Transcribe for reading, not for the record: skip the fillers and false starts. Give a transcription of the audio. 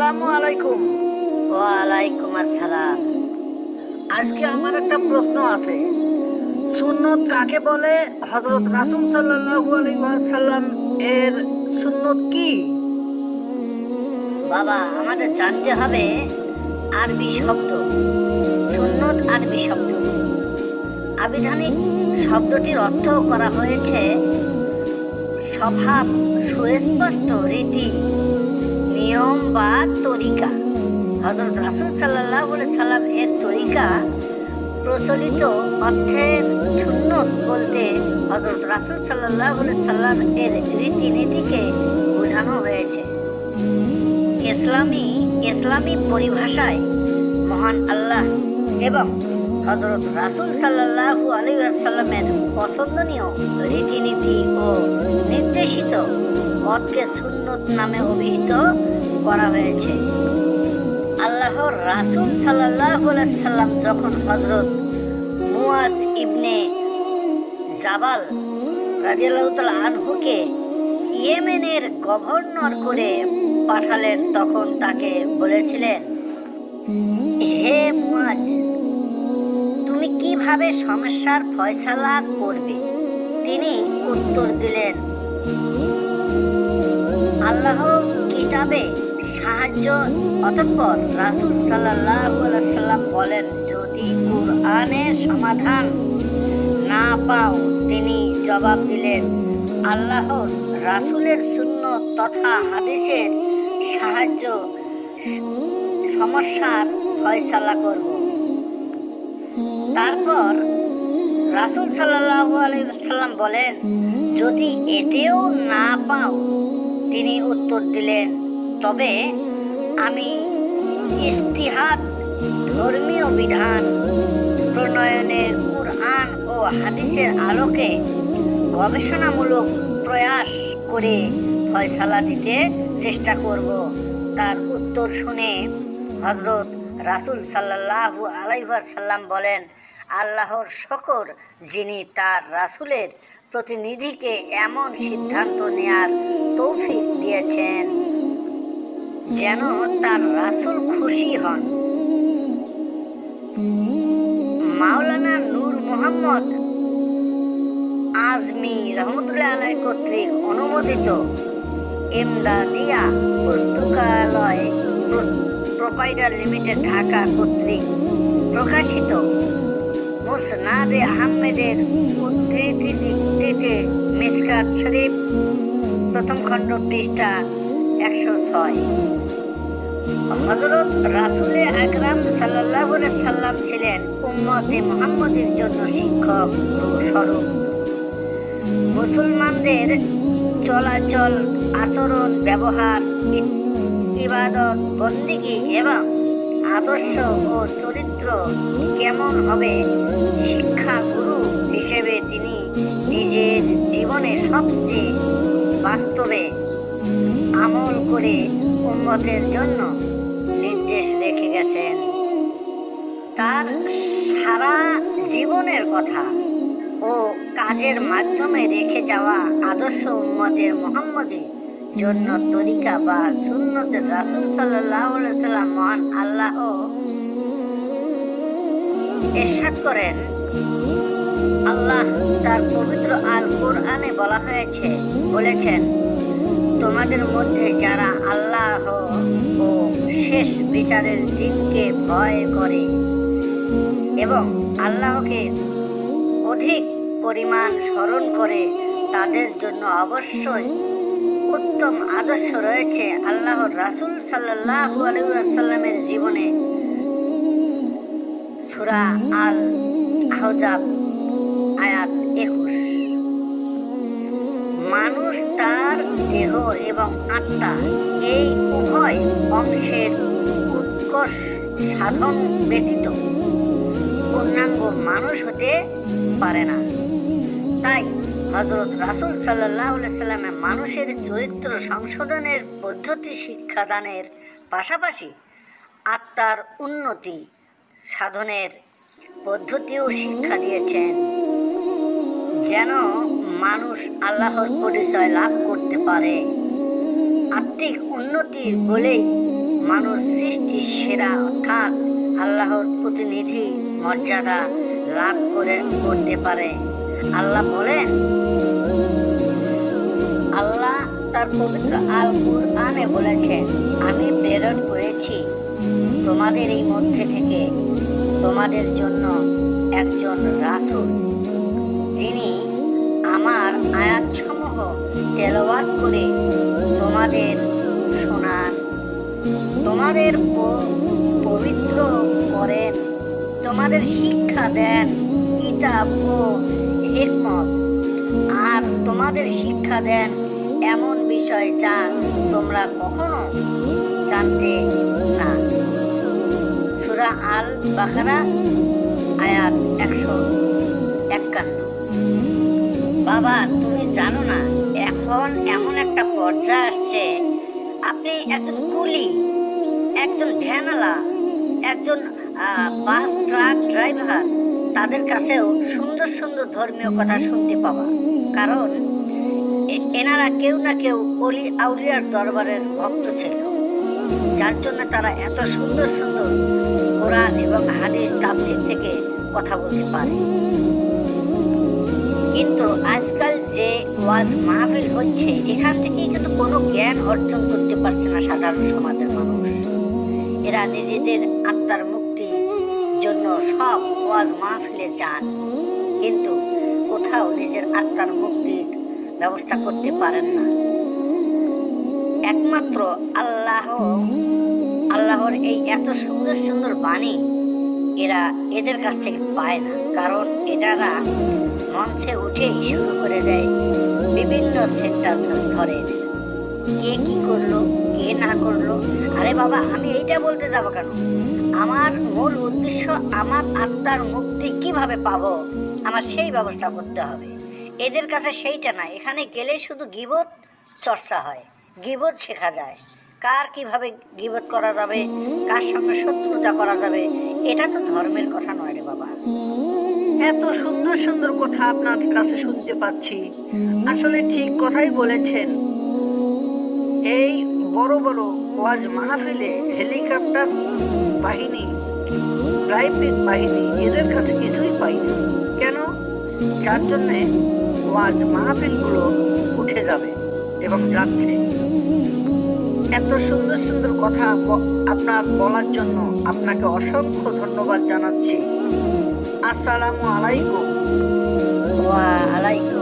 আসসালামু আলাইকুম। ওয়ালাইকুম আসসালাম। আজকে আমার একটা প্রশ্ন আছে, সুন্নত কাকে বলে? হযরত রাসূল সাল্লাল্লাহু আলাইহি ওয়াসাল্লাম এর সুন্নত কি? বাবা, আমাদের জানতে হবে আরবি শব্দ। সুন্নত আরবি শব্দ। আবিধানিক শব্দটির অর্থ করা হয়েছে স্বভাব, সুস্পষ্ট রীতি, নিয়ম বা তরিকা। হযরত রাসূল সাল্লাল্লাহু আলাইহি সাল্লাম এর তরিকা প্রচলিত অর্থের সুন্নত বলতে হযরত রাসূল সাল্লাল্লাহু আলাইহি সাল্লাম এর রীতিনীতিকে বোঝানো হয়েছে। ইসলামী পরিভাষায় মহান আল্লাহ এবং হযরত রাসূল সাল্লাল্লাহু আলাইহি ওয়াসাল্লামের পছন্দনীয় রীতিনীতি ও নির্দেশিত পথকে সুন্নত নামে অভিহিত করা হয়েছে। আল্লাহর রাসূল সাল্লাল্লাহু আলাইহি সাল্লাম যখন হযরত মুয়াজ ইবনে জাবাল রাদিয়াল্লাহু তাআলা আনহুকে ইয়েমেনের গভর্নর করে পাঠালেন, তখন তাকে বলেছিলেন, হে মুয়াজ, তুমি কিভাবে সমস্যার ফয়সালা করবে? তিনি উত্তর দিলেন, আল্লাহ কিতাবে সাহায্য। অতঃপর রাসূল সাল্লাল্লাহু আলাইহি সাল্লাম বলেন, যদি কুরআনের সমাধান না পাও, তিনি জবাব দিলেন, আল্লাহর রাসূলের সুন্নত তথা হাদিসের সাহায্য সমস্যার ফয়সালা করব। তারপর রাসূল সাল্লাল্লাহু আলাইহি ওয়াসাল্লাম বলেন, যদি এতেও না পাও, তিনি উত্তর দিলেন, তবে আমি ইজতিহাদ, ধর্মীয় বিধান প্রণয়নের কুরআন ও হাদিসের আলোকে গবেষণামূলক প্রয়াস করে ফয়সালা দিতে চেষ্টা করব। তার উত্তর শুনে হযরত রাসূল সাল্লাল্লাহু আলাইহি ওয়াসাল্লাম বলেন, আল্লাহর শকর, যিনি তার রাসূলের প্রতিনিধিকে এমন সিদ্ধান্ত নেয়ার তৌফিক দিয়েছেন যেন তার রাসূল খুশি হন। মাওলানা নূর মোহাম্মদ আজমি রহমতুল্লাহ আলাইহি কর্তৃক অনুমোদিত এমদাদিয়া পুস্তকালয় প্রোপাইটার লিমিটেড, ঢাকা কর্তৃক প্রকাশিত মুসনাদে আহমেদের উদ্ধৃতিতে মিশকাত শরীফ প্রথম খণ্ড, পৃষ্ঠা 106। হযরত রাসূলে আকরাম সাল্লাল্লাহু আলাইহি সাল্লাম ছিলেন উম্মতে মুহাম্মদের জন্য শিক্ষক স্বরূপ। মুসলমানদের চলাচল, আচরণ, ব্যবহার, ইবাদত, বন্দেগী এবং আদর্শ ও চরিত্র কেমন হবে, শিক্ষাগুরু হিসেবে তিনি নিজের জীবনে সবচেয়ে বাস্তবে আমল করে উম্মতের জন্য নির্দেশ রেখে গেছেন। তার সারা জীবনের কথা ও কাজের মাধ্যমে রেখে যাওয়া আদর্শ উম্মতের মুহাম্মদী জন্য তরিকা বা সুন্নতে রাসূল সাল্লাল্লাহু আলাইহি সাল্লাম মহান আল্লাহ ইরশাদ করেন, আল্লাহ তার পবিত্র আল কোরআনে বলেছেন, তোমাদের মধ্যে যারা আল্লাহ ও শেষ বিচারের দিনকে ভয় করে এবং আল্লাহকে অধিক পরিমাণ স্মরণ করে, তাদের জন্য অবশ্যই উত্তম আদর্শ রয়েছে আল্লাহর রাসূল সাল্লাল্লাহু আলাইহি ওয়াসাল্লামের জীবনে। সূরা আল আহজাব আয়াত 21। মানুষ তার দেহ এবং আত্মা এই উভয় অংশের উৎকর্ষ সাধন ব্যতীত পূর্ণাঙ্গ মানুষ হতে পারে না। তাই হযরত রাসূল সাল্লাল্লাহু আলাইহি সাল্লাম মানুষের চরিত্র সংশোধনের পদ্ধতি শিক্ষাদানের পাশাপাশি আত্মার উন্নতি সাধনের পদ্ধতিও শিক্ষা দিয়েছেন, যেন মানুষ আল্লাহর পরিচয় লাভ করতে পারে। আত্মিক উন্নতির বলেই মানুষ সৃষ্টির সেরা অর্থাৎ আল্লাহর প্রতিনিধি মর্যাদা লাভ করতে পারে। আল্লাহ বলেন, আল্লাহ তার পবিত্র আল কুরআনে বলেছেন, আমি প্রেরণ করেছি তোমাদের এই মধ্যে থেকে তোমাদের জন্য একজন রাসূল, যিনি আমার আয়াতসমূহ তেলাওয়াত করে তোমাদের শোনান, তোমাদের পবিত্র করেন, তোমাদের শিক্ষা দেন কিতাব ও হিকমত, আর তোমাদের শিক্ষা দেন এমন বিষয় যা তোমরা কখনো জানতে না। সূরা আল বাকারা আয়াত 151। বাবা, তুমি জানো না, এখন এমন একটা পর্যায়ে আসছে, আপনি একজন কুলি, একজন ভ্যানওয়ালা, একজন বাস ট্রাক ড্রাইভার, তাদের কাছেও সুন্দর সুন্দর ধর্মীয় কথা শুনতে পাবা। কারণ এনারা কেউ না কেউ অলি আউলিয়ার দরবারের ভক্ত ছিল, যার জন্য তারা এত সুন্দর সুন্দর কোরআন এবং হাদিস তাফসীর থেকে কথা বলতে পারে। কিন্তু আজকাল যে ওয়াজ মাহফিল হচ্ছে, এখান থেকে কিন্তু কোনো জ্ঞান অর্জন করতে পারছে না সাধারণ সমাজের মানুষ। এরা নিজেদের আত্মার মুক্তির জন্য সব ওয়াজ মাহফিলে যান, কিন্তু কোথাও নিজের আত্মার মুক্তির ব্যবস্থা করতে পারেন না। একমাত্র আল্লাহর এই এত সুন্দর সুন্দর বাণী এদের কাছ থেকে পায় না। কারণ এটারা মঞ্চে উঠেই শুরু করে দেয় বিভিন্ন সেন্টার ধরে, কে কি করলো, কে না করলো। আরে বাবা, আমি এইটা বলতে যাবো কেন? আমার মূল উদ্দেশ্য আমার আত্মার মুক্তি কিভাবে পাবো, আমার সেই ব্যবস্থা করতে হবে। এদের কাছে সেইটা না। এখানে গেলে শুধু গীবত চর্চা হয়, গীবত শেখা যায়, কার কিভাবে গীবত করা যাবে, কার সঙ্গে শত্রুতা করা যাবে। এটা তো ধর্মের কথা নয় রে বাবা। এত সুন্দর সুন্দর কথা আপনার কাছে শুনতে পাচ্ছি, আসলে ঠিক কথাই বলেছেন। এই বড় বড় ওয়াজ মাহফিলে হেলিকপ্টার বাহিনী, প্রাইভেট বাহিনী, এদের কাছে কিছুই পাই না। কেন? যার জন্যে ওয়াজ মাহফিলগুলো উঠে যাবে এবং যাচ্ছে। এত সুন্দর সুন্দর কথা আপনার বলার জন্য আপনাকে অসংখ্য ধন্যবাদ জানাচ্ছি। আসসালামু আলাইকুম। ওয়া আলাইকুম